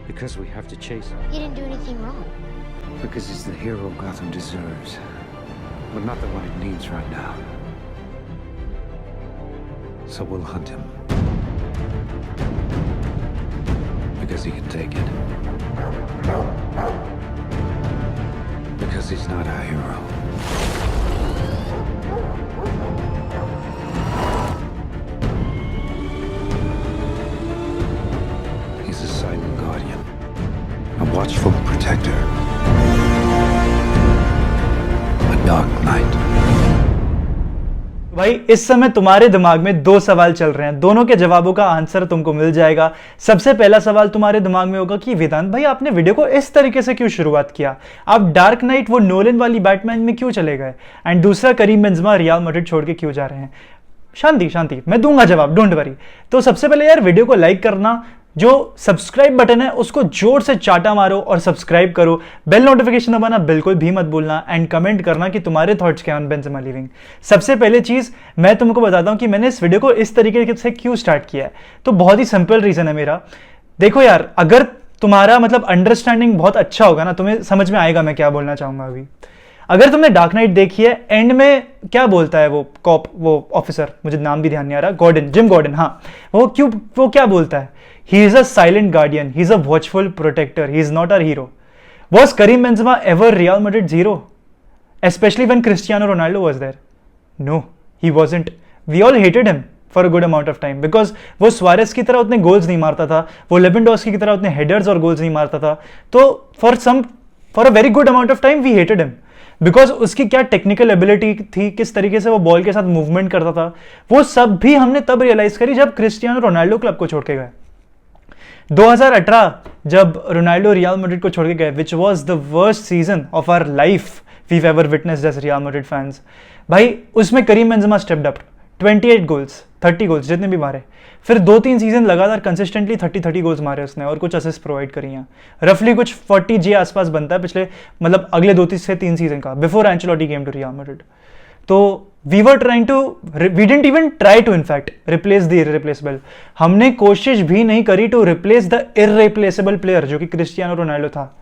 Because we have to chase him. He didn't do anything wrong. Because he's the hero Gotham deserves. But not the one it needs right now. So we'll hunt him. Because he can take it. Because he's not our hero. He's a silent guardian. A watchful protector. A dark knight. भाई इस समय तुम्हारे दिमाग में दो सवाल चल रहे हैं, दोनों के जवाबों का आंसर तुमको मिल जाएगा। सबसे पहला सवाल तुम्हारे दिमाग में होगा कि वेदांत भाई आपने वीडियो को इस तरीके से क्यों शुरुआत किया, आप डार्क नाइट वो नोलन वाली बैटमैन में क्यों चले गए, एंड दूसरा करीम बेंजेमा रियल मैड्रिड छोड़ के क्यों जा रहे हैं। शांति शांति, मैं दूंगा जवाब, डोंट वरी। तो सबसे पहले यार वीडियो को लाइक करना, जो सब्सक्राइब बटन है उसको जोर से चाटा मारो और सब्सक्राइब करो, बेल नोटिफिकेशन दबाना बिल्कुल भी मत भूलना, एंड कमेंट करना कि तुम्हारे थॉट्स क्या ऑन बेंजेमा लीविंग। सबसे पहले चीज मैं तुमको बताता हूं कि मैंने इस वीडियो को इस तरीके से क्यों स्टार्ट किया है। तो बहुत ही सिंपल रीजन है मेरा। देखो यार, अगर तुम्हारा मतलब अंडरस्टैंडिंग बहुत अच्छा होगा ना, तुम्हें समझ में आएगा मैं क्या बोलना चाहूंगा अभी। अगर तुमने डार्क नाइट देखी है, एंड में क्या बोलता है वो कॉप, वो ऑफिसर, मुझे नाम भी ध्यान नहीं आ रहा, गॉर्डन, जिम गॉर्डन, हाँ, वो क्या बोलता है, he is a silent guardian, he is a watchful protector, he is not our hero. Was Karim Benzema ever Real Madrid's hero, especially when Cristiano Ronaldo was there? No, he wasn't. We all hated him for a good amount of time because वो Suarez की तरह उतने goals नहीं मारता था, वो Lewandowski की तरह उतने हेडर्स और गोल्स नहीं मारता था। तो for a very good amount of time we hated him because उसकी क्या टेक्निकल एबिलिटी थी, किस तरीके से वो बॉल के साथ मूवमेंट करता था, वो सब भी हमने तब रियलाइज करी जब क्रिस्टियानो रोनाल्डो क्लब को छोड़ के गए। 2018 जब रोनाल्डो रियल मैड्रिड को छोड़ के गए, which was the worst season of our life we've ever witnessed as Real Madrid fans. भाई उसमें Karim Benzema stepped up, 28 goals, 30 goals जितने भी मारे, फिर 2-3 सीजन लगातार कंसिस्टेंटली 30 गोल्स मारे उसने और कुछ असिस्ट प्रोवाइड करी हैं। रफली कुछ 40 जे आसपास बनता है पिछले मतलब अगले 2-3 सीजन का, before Ancelotti came to Real Madrid. तो we didn't even try to in fact replace the irreplaceable. हमने कोशिश भी नहीं करी to replace the irreplaceable player जो कि क्रिस्टियानो रोनाल्डो था,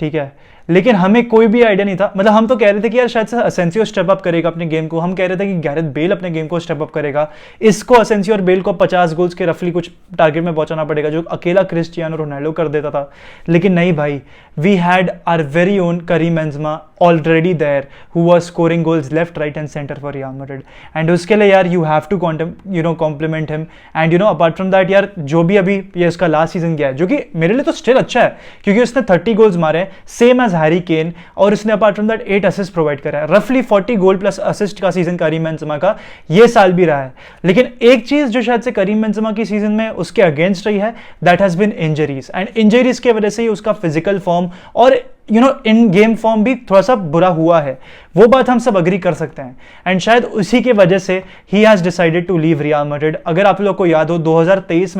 ठीक है। लेकिन हमें कोई भी आइडिया नहीं था, मतलब हम तो कह रहे थे कि यार शायद से असेंसियो स्टेप अप करेगा अपने गेम को, हम कह रहे थे कि गैरेथ बेल अपने गेम को स्टेप अप करेगा, इसको असेंसियो और बेल को 50 गोल्स के रफली कुछ टारगेट में पहुंचाना पड़ेगा जो अकेला क्रिस्टियानो रोनाल्डो कर देता था। लेकिन नहीं भाई, we had our very own Karim Benzema already there who was scoring goals left, right and centre for Real Madrid, and उसके लिए यार you have to compliment him. And apart from that यार, जो भी अभी ये उसका लास्ट सीजन गया है, जो कि मेरे लिए तो स्टिल अच्छा है क्योंकि उसने 30 गोल्स मारे सेम एज हैरी केन, और उसने apart from that 8 assist provide करा है। रफली 40 गोल प्लस असिस्ट का सीजन करीम बेंजेमा का ये साल भी रहा है। लेकिन एक चीज जो शायद से करीम बेंजेमा की सीजन में उसके अगेंस्ट रही है, that has been injuries, and injuries की वजह से ही उसका फिजिकल फॉर्म और इन गेम फॉर्म भी थोड़ा सा बुरा हुआ है, वो बात हम सब अग्री कर सकते हैं। एंड शायद उसी के वजह से ही has decided to leave Real Madrid. अगर आप लोग को याद हो 2022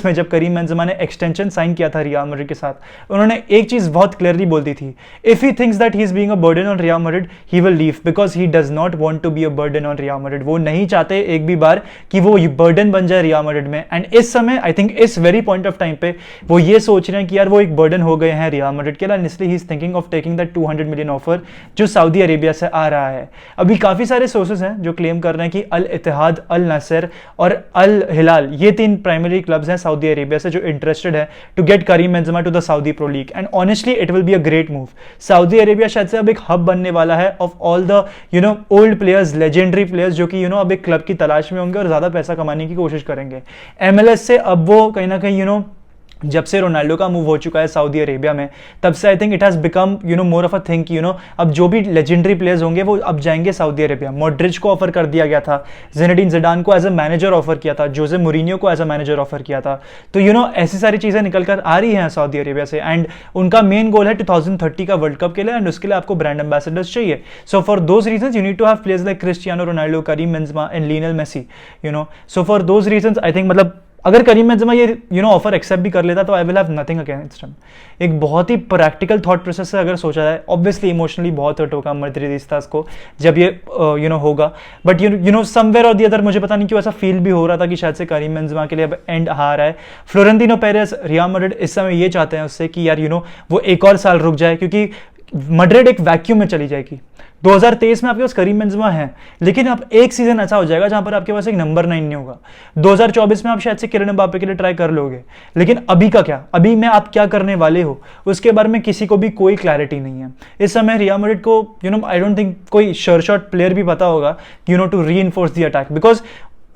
में जब करीम बेंजेमा ने एक्सटेंशन साइन किया था रियल मैड्रिड के साथ, उन्होंने एक चीज बहुत क्लियरली बोल दी थी, if he thinks that he is being a burden on Real Madrid he will leave because he does not want to be a burden on Real Madrid. वो नहीं चाहते एक भी बार कि वो बर्डन बन जाए रियल मैड्रिड में। एंड इस समय आई थिंक इस वेरी पॉइंट ऑफ टाइम पे वो ये सोच रहे हैं कि यार वो एक बर्डन हो गए हैं रियल मैड्रिड के लिए, एंड इसलिए he is thinking of taking that 200 million offer जो सऊदी अरेबिया से आ रहा है। अभी काफी सारे सोर्सेस हैं जो क्लेम कर रहे हैं कि अल इत्तेहाद, अल नसर और अल हिलाल, ये 3 प्राइमरी क्लब्स हैं सऊदी अरेबिया से जो इंटरेस्टेड है to get Karim Benzema to the Saudi Pro League. And honestly it will be a great move. Saudi Arabia शायद से अब एक हब बनने वाला है of all the old players, legendary players जो कि अब एक क्लब की तलाश में होंगे और ज्यादा पैसा कमाने की कोशिश करेंगे। MLS से अब वो कहीं ना कहीं जब से रोनाल्डो का मूव हो चुका है सऊदी अरेबिया में, तब से आई think it has become more of a thing कि अब जो भी लेजेंडरी प्लेयर्स होंगे वो अब जाएंगे सऊदी अरेबिया। मॉड्रिच को ऑफर कर दिया गया था, ज़िनेडिन ज़िडान को एज अ मैनेजर ऑफर किया था, जोसे मूरिन्यो को एज अ मैनेजर ऑफर किया था। तो ऐसी सारी चीज़ें निकल कर आ रही हैं सऊदी अरेबिया से, एंड उनका मेन गोल है 2030 का वर्ल्ड कप के लिए, एंड उसके लिए आपको ब्रांड एम्बेसडर्स चाहिए। So for those reasons you need to have players like Cristiano Ronaldo, Karim Benzema and Lionel Messi, so for those reasons I think मतलब अगर करीम बेंजेमा ये ऑफर एक्सेप्ट भी कर लेता तो I will have nothing against him. एक बहुत ही practical thought process से अगर सोचा जाए, ऑब्वियसली इमोशनली बहुत हर्ट होगा मद्रिदिस्तास को जब ये होगा, बट समवेयर और दी अदर मुझे पता नहीं क्यों ऐसा फील भी हो रहा था कि शायद से करीम बेंजेमा के लिए अब एंड आ रहा है। फ्लोरेंटिनो पेरेस, रियल मैड्रिड इस समय ये चाहते हैं उससे कि यार वो एक और साल रुक जाए, क्योंकि मैड्रिड एक वैक्यूम में चली जाएगी। 2023 में आपके पास करीम बेंजेमा है, लेकिन अब एक सीजन ऐसा हो जाएगा जहां पर आपके पास एक नंबर 9 नहीं होगा। 2024 में आप शायद से किलियन एम्बाप्पे के लिए ट्राई कर लोगे, लेकिन अभी का क्या, अभी में आप क्या करने वाले हो उसके बारे में किसी को भी कोई क्लैरिटी नहीं है। इस समय रियल मैड्रिड को आई डोंट थिंक कोई श्योर शॉट प्लेयर भी पता होगा to reinforce the attack, because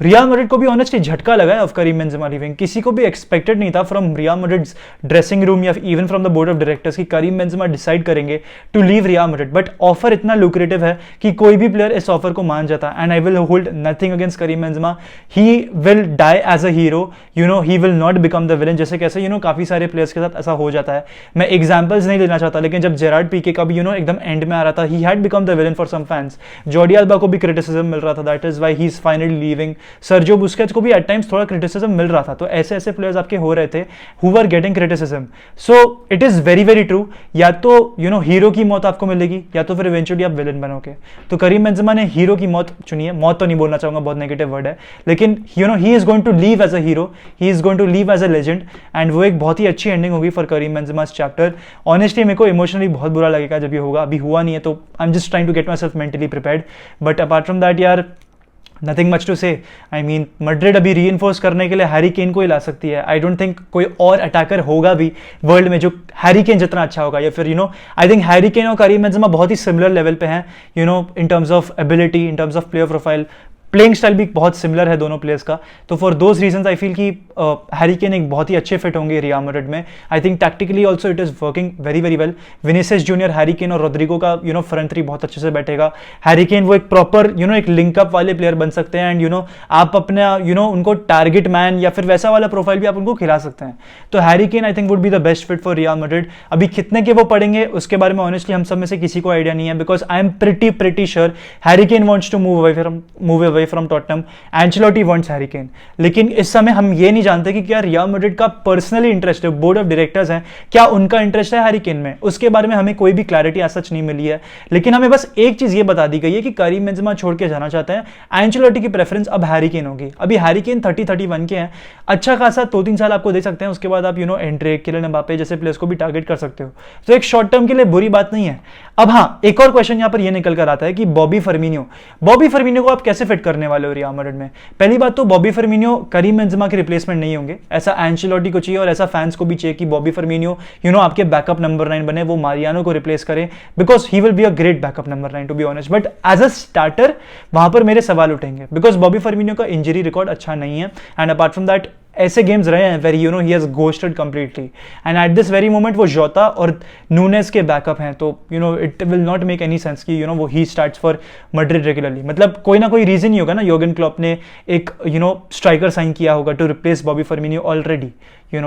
Real Madrid को भी ऑनेस्टली झटका लगा है ऑफ करीम बेंजेमा लीविंग। किसी को भी एक्सपेक्टेड नहीं था from Real Madrid's dressing room या even from the board of directors कि करीम बेंजेमा डिसाइड करेंगे to leave Real Madrid, but offer इतना लुक्रेटिव है कि कोई भी प्लेयर इस ऑफर को मान जाता है। And I will hold nothing against Karim Benzema, he will die as a hero, he will not become the villain. जैसे कैसे काफी सारे प्लेयर्स के साथ ऐसा हो जाता है। मैं एग्जाम्पल्स नहीं लेना चाहता, लेकिन जब जेरार्ड पीके का भी एकदम एंड में आ रहा था, he had become the villain for some fans. Jordi Alba को भी क्रिटिसिज्म मिल रहा था, that is why he is finally leaving. Sergio Busquets को भी एट टाइम्स थोड़ा क्रिटिसिज्म मिल रहा था। तो ऐसे ऐसे प्लेयर्स आपके हो रहे थे who were getting criticism. So it is very very true, या तो हीरो की मौत आपको मिलेगी या तो फिर इवेंचुअली आप विलन बनोगे। तो करीम बेंजेमा ने हीरो की मौत चुनी है। मौत तो नहीं बोलना चाहूंगा, बहुत नेगेटिव वर्ड है, लेकिन he is going to leave as a hero, he is going to leave as a legend, and वो एक बहुत ही अच्छी एंडिंग होगी for Karim Benzema's chapter. Honestly मेरे को इमोशनली बहुत बुरा लगेगा जब ये होगा। अभी हुआ नहीं है तो I am just trying to get myself mentally prepared, but apart from that यार nothing much to say. I mean Madrid अभी रीइंफोर्स करने के लिए हैरी केन को ही ला सकती है। आई डोंट थिंक कोई और अटैकर होगा भी वर्ल्ड में जो हैरी केन जितना अच्छा होगा, या फिर आई थिंक हैरी केन और करीम बेंजेमा बहुत ही सिमिलर लेवल पे हैं in terms of ability, in terms of player profile. Playing style भी बहुत सिमिलर है दोनों प्लेयर्स का। तो for those reasons I feel कि हैरी केन एक बहुत ही अच्छे फिट होंगे रियल मैड्रिड में। I think tactically also it is working very very well. Vinicius junior, Harry Kane और रोड्रिगो का फ्रंट थ्री बहुत अच्छे से बैठेगा। हैरी केन वो एक प्रॉपर एक लिंकअप वाले प्लेयर बन सकते हैं, एंड आप अपने उनको टारगेट मैन या फिर वैसा वाला प्रोफाइल भी आप उनको खिला सकते हैं। तो Harry Kane I think would be the best fit for Real Madrid. अभी कितने के वो पड़ेंगे उसके बारे में ऑनेस्टली हम सब में से किसी को आइडिया नहीं है, because I am pretty sure Harry Kane wants to move away from Tottenham, Ancelotti wants Harry Kane. लेकिन इस समय हम ये नहीं जानते कि क्या रियल मैड्रिड का पर्सनली इंटरेस्ट है, बोर्ड ऑफ डायरेक्टर्स हैं, क्या उनका इंटरेस्ट है हैरी केन में, उसके बारे में हमें कोई भी क्लैरिटी आज सच नहीं मिली है। लेकिन हमें बस एक चीज ये बता दी गई है कि करीम बेंजेमा छोड़ के जाना चाहते हैं, एंचेलोटी की प्रेफरेंस अब हैरी केन होगी। अभी हैरी केन 30-31 के हैं, अच्छा खासा 2-3 साल आपको दे सकते हैं, उसके बाद आप एंड्रे, किलियन एम्बाप्पे जैसे प्लेयर्स को भी टारगेट कर सकते हो। तो एक शॉर्ट टर्म के लिए बुरी बात नहीं है। अब हाँ, एक और क्वेश्चन यहां पर यह निकल कर आता है कि बॉबी फर्मिनियो को आप कैसे फिट करने वाले हो रियल मैड्रिड में। पहली बात तो बॉबी फर्मिनियो करीम बेंजेमा के रिप्लेसमेंट नहीं होंगे, ऐसा एंचेलोटी को चाहिए और ऐसा फैंस को भी चाहिए कि बॉबी फर्मिनियो आपके बैकअप नंबर 9 बने, वो मारियानो को रिप्लेस करे, because he will be a great backup number 9 to be honest. But as a starter वहां पर मेरे सवाल उठेंगे, बिकॉज बॉबी फर्मिनियो का इंजरी रिकॉर्ड अच्छा नहीं है, एंड अपार्ट फ्रॉम दैट ऐसे गेम्स रहे हैं very he has ghosted completely, and at this very moment वो जोता और नूनेस के बैकअप हैं। तो it will not make any sense कि वो he starts for Madrid regularly. मतलब कोई ना कोई रीजन ही होगा ना, योर्गन क्लॉप ने एक स्ट्राइकर साइन किया होगा to replace Bobby Firmino already,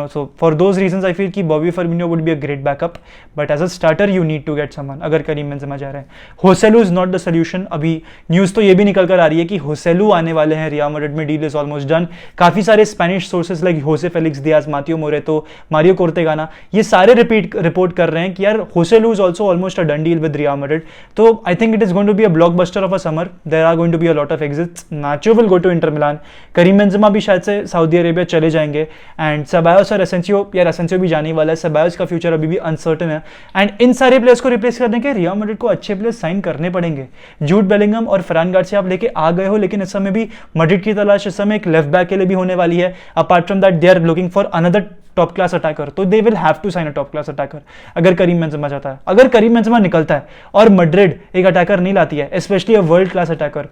so for those reasons I feel कि Bobby फर्मिनियो would be a great backup, but as a starter you need to get someone अगर करीम बेंजेमा जा रहे हैं। Joselu is not the solution. अभी news तो ये भी निकल कर आ रही है कि होसेलू आने वाले हैं रियल मैड्रिड में, डील इज ऑलमोस्ट डन। काफी सारे Spanish sources like Jose Felix Diaz, Matteo Moretto, Mario Cortegana, ये सारे रिपोर्ट कर रहे हैं कि यार Joselu is also almost a done deal with Real Madrid. तो I think it is going to be a blockbuster of a summer. There are going to be a lot of exits. Nacho will go to Inter Milan, Karim Benzema भी शायद से Saudi Arabia चले जाएंगे, and Ceballos और एसेंसियो भी जाने वाला है। सेबायोस का फ्यूचर अभी भी अनसर्टेन है, एंड इन सारे प्लेयर्स को रिप्लेस करने के रियल मैड्रिड को अच्छे प्लेयर्स साइन करने पड़ेंगे। जूड बेलिंगम और फरहान गार्सिया आप लेके आ गए हो, लेकिन इस समय भी मैड्रिड की तलाश इस समय एक लेफ्ट बैक के लिए भी होने वाली है। Apart from that they are looking for another top class attacker, तो they will have to sign a top class attacker अगर करीम बेंजेमा जाता है। अगर करीम बेंजेमा निकलता है और मैड्रिड एक अटैकर नहीं लाती है, specially a world class attacker,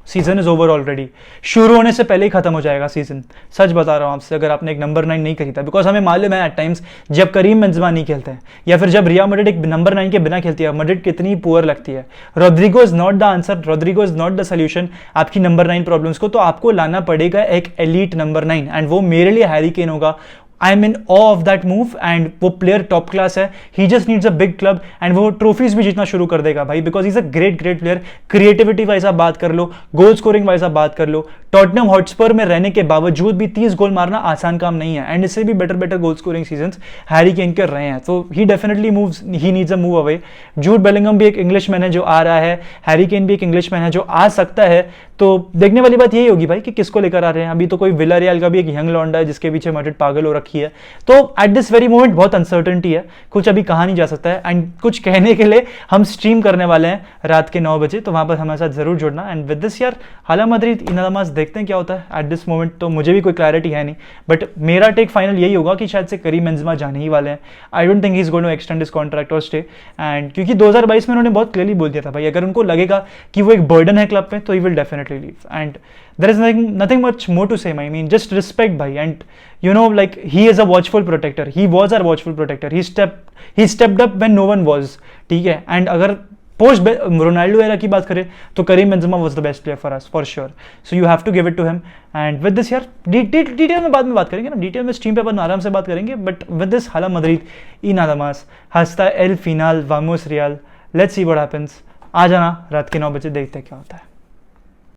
season is over already. शुरू होने से पहले ही खत्म हो जाएगा सीजन, सच बता रहा हूं आपसे। अगर आपने एक नंबर 9 नहीं खरीदा, बिकॉज हमें मालूम है एट टाइम्स जब करीम बेंजेमा नहीं खेलते हैं या फिर जब रियल मैड्रिड एक नंबर 9 के बिना खेलती है, मैड्रिड कितनी पुअर लगती है। Rodrigo is not the answer, Rodrigo is not the solution आपकी नंबर 9 प्रॉब्लम्स को। तो आपको लाना पड़ेगा एक एलीट नंबर 9, एंड वो मेरे लिए हैरी केन होगा। I am in awe of that move and वो प्लेयर टॉप क्लास है, he just needs a big club and वो ट्रॉफीज भी जीतना शुरू कर देगा भाई, because is a great player. Creativity wise आप बात कर लो, गोल स्कोरिंग वाइज आप बात कर लो, टॉटनहम हॉटस्पर में रहने के बावजूद भी 30 गोल मारना आसान काम नहीं है, एंड इससे भी better goal scoring seasons Harry Kane कर रहे हैं, तो he definitely moves, he needs a move away. Jude Bellingham भी एक इंग्लिशमैन है जो आ रहा है, हैरी केन भी एक इंग्लिशमैन है जो आ सकता है, तो देखने वाली बात यही होगी भाई कि किसको लेकर आ रहे हैं। अभी तो कोई विलारियल का भी एक यंग लॉन्डा है जिसके पीछे मैड्रिड पागल हो रखी है, तो एट दिस वेरी मोमेंट बहुत अनसर्टेनिटी है, कुछ अभी कहा नहीं जा सकता है, एंड कुछ कहने के लिए हम स्ट्रीम करने वाले हैं रात के 9 बजे, तो वहां पर हमारे साथ जरूर जुड़ना। एंड विद दिस यार हाला मद्रिद इनादमास देखते हैं क्या होता है। एट दिस मोमेंट तो मुझे भी कोई क्लैरिटी है नहीं, बट मेरा टेक फाइनल यही होगा कि शायद से करीम बेंजेमा जाने ही वाले हैं। I don't think he is going to extend his contract और स्टे, एंड क्योंकि 2022 में उन्होंने बहुत क्लियरली बोल दिया था भाई अगर उनको लगेगा कि वो एक बर्डन है क्लब पे तो he will definitely leave, and there is nothing much more to say. I mean, just respect bhai, and you know, like he is a watchful protector, he was our watchful protector, he stepped up when no one was, ठीक है। And अगर post Ronaldo era की बात करें तो Karim Benzema was the best player for us for sure, so you have to give it to him. And with this यार detail में बाद में बात करेंगे ना, डिटेल में स्ट्रीम पे अपन आराम से बात करेंगे, बट विद दिस हाला मद्रिद ई नादामास हस्ता एल फिनाल वामोस Real, let's see what happens. आ जाना रात के 9 बजे, देखते हैं क्या होता है।